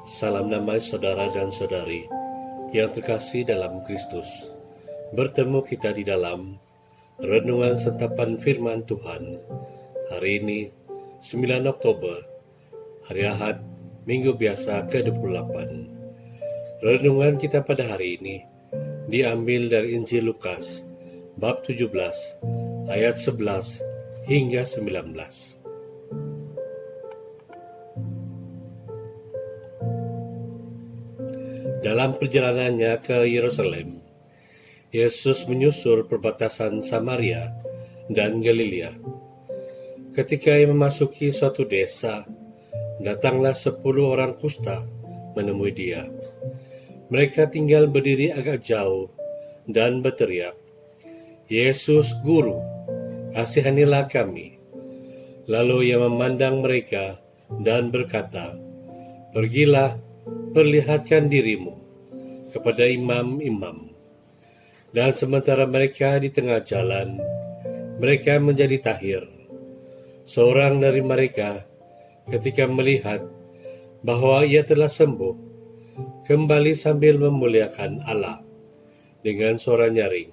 Salam damai saudara dan saudari yang terkasih dalam Kristus. Bertemu kita di dalam renungan sentapan firman Tuhan. Hari ini 9 Oktober, hari Ahad, Minggu biasa ke-28. Renungan kita pada hari ini diambil dari Injil Lukas, bab 17, ayat 11 hingga 19. Dalam perjalanannya ke Yerusalem, Yesus menyusur perbatasan Samaria dan Galilea. Ketika ia memasuki suatu desa, datanglah 10 orang kusta menemui dia. Mereka tinggal berdiri agak jauh dan berteriak, "Yesus, Guru, kasihanilah kami." Lalu ia memandang mereka dan berkata, "Pergilah, perlihatkan dirimu kepada imam-imam." Dan sementara mereka di tengah jalan, mereka menjadi tahir. Seorang dari mereka, ketika melihat bahwa ia telah sembuh, kembali sambil memuliakan Allah dengan suara nyaring.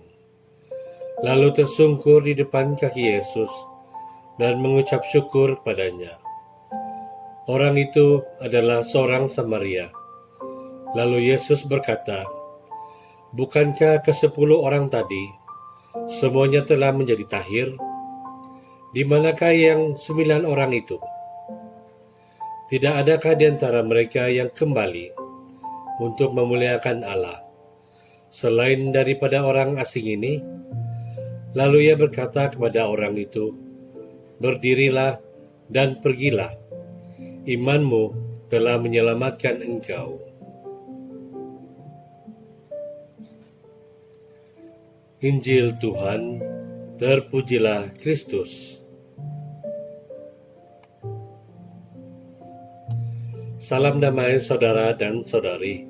Lalu tersungkur di depan kaki Yesus dan mengucap syukur padanya. Orang itu adalah seorang Samaria. Lalu Yesus berkata, "Bukankah ke-10 orang tadi semuanya telah menjadi tahir? Di manakah yang 9 orang itu? Tidak adakah di antara mereka yang kembali untuk memuliakan Allah, selain daripada orang asing ini?" Lalu ia berkata kepada orang itu, "Berdirilah dan pergilah. Imanmu telah menyelamatkan engkau." Injil Tuhan, terpujilah Kristus. Salam damai saudara dan saudari.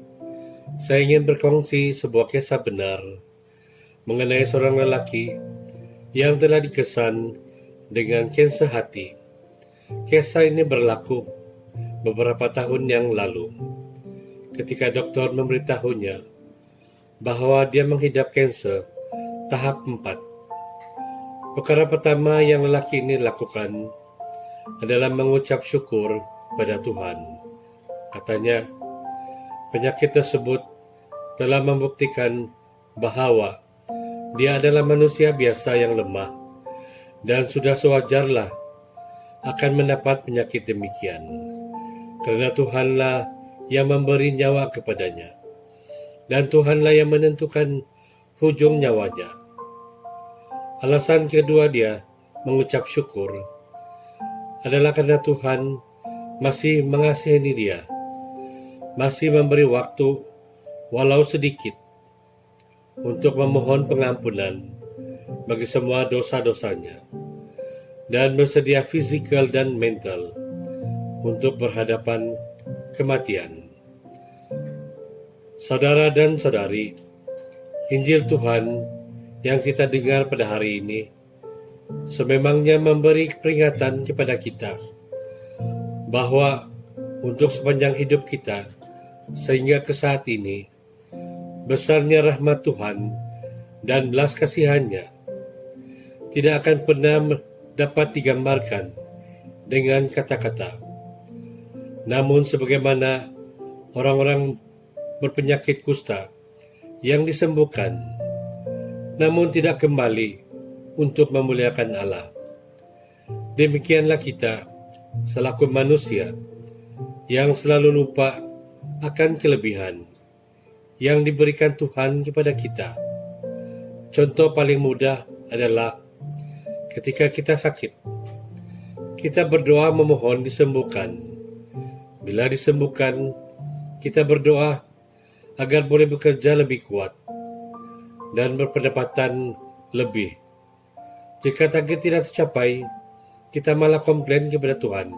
Saya ingin berkongsi sebuah kisah benar mengenai seorang lelaki yang telah dikesan dengan kanser hati. Kisah ini berlaku beberapa tahun yang lalu, ketika dokter memberitahunya bahwa dia menghidap kanser tahap 4. Perkara pertama yang lelaki ini lakukan adalah mengucap syukur pada Tuhan. Katanya, penyakit tersebut telah membuktikan bahwa dia adalah manusia biasa yang lemah dan sudah sewajarlah akan mendapat penyakit demikian, karena Tuhanlah yang memberi nyawa kepadanya, dan Tuhanlah yang menentukan hujung nyawanya. Alasan kedua dia mengucap syukur adalah karena Tuhan masih mengasihani dia, masih memberi waktu walau sedikit untuk memohon pengampunan bagi semua dosa-dosanya, dan bersedia fisikal dan mental untuk berhadapan kematian. Saudara dan saudari, Injil Tuhan yang kita dengar pada hari ini sememangnya memberi peringatan kepada kita bahwa untuk sepanjang hidup kita sehingga ke saat ini, besarnya rahmat Tuhan dan belas kasihannya tidak akan pernah dapat digambarkan dengan kata-kata. Namun sebagaimana orang-orang berpenyakit kusta yang disembuhkan, namun tidak kembali untuk memuliakan Allah, demikianlah kita selaku manusia yang selalu lupa akan kelebihan yang diberikan Tuhan kepada kita. Contoh paling mudah adalah ketika kita sakit, kita berdoa memohon disembuhkan. Bila disembuhkan, kita berdoa agar boleh bekerja lebih kuat dan berpendapatan lebih. Jika target tidak tercapai, kita malah komplain kepada Tuhan.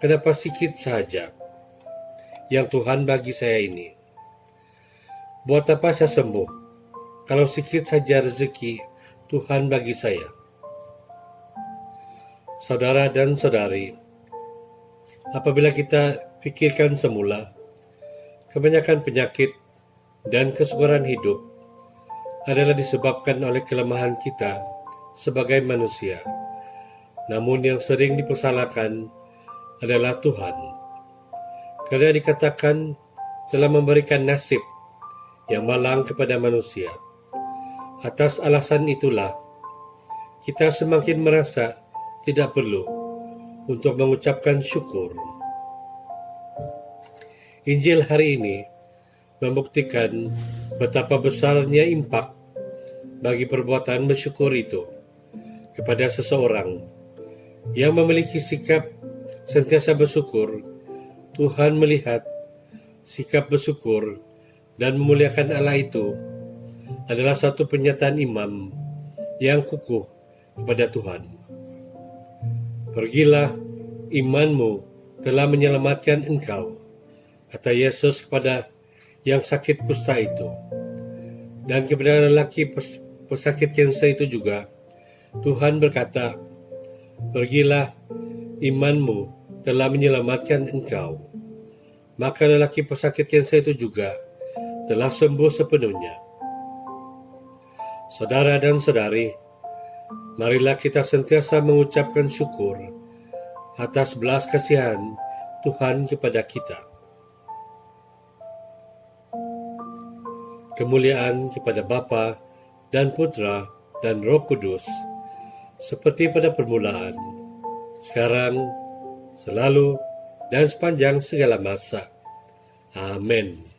Kenapa sedikit saja yang Tuhan bagi saya ini? Buat apa saya sembuh kalau sedikit saja rezeki Tuhan bagi saya? Saudara dan saudari, apabila kita pikirkan semula, Kebanyakan penyakit dan kesukaran hidup adalah disebabkan oleh kelemahan kita sebagai manusia. Namun yang sering dipersalahkan adalah Tuhan, karena dikatakan telah memberikan nasib yang malang kepada manusia. Atas alasan itulah, kita semakin merasa tidak perlu untuk mengucapkan syukur. Injil hari ini membuktikan betapa besarnya impak bagi perbuatan bersyukur itu kepada seseorang yang memiliki sikap sentiasa bersyukur. Tuhan melihat sikap bersyukur dan memuliakan Allah itu adalah satu pernyataan iman yang kukuh kepada Tuhan. Pergilah, imanmu telah menyelamatkan engkau, kata Yesus kepada yang sakit kusta itu. Dan kepada lelaki pesakit kanser itu juga, Tuhan berkata, pergilah, imanmu telah menyelamatkan engkau. Maka lelaki pesakit kanser itu juga telah sembuh sepenuhnya. Saudara dan saudari, marilah kita sentiasa mengucapkan syukur atas belas kasihan Tuhan kepada kita. Kemuliaan kepada Bapa dan Putra dan Roh Kudus, seperti pada permulaan, sekarang, selalu, dan sepanjang segala masa. Amin.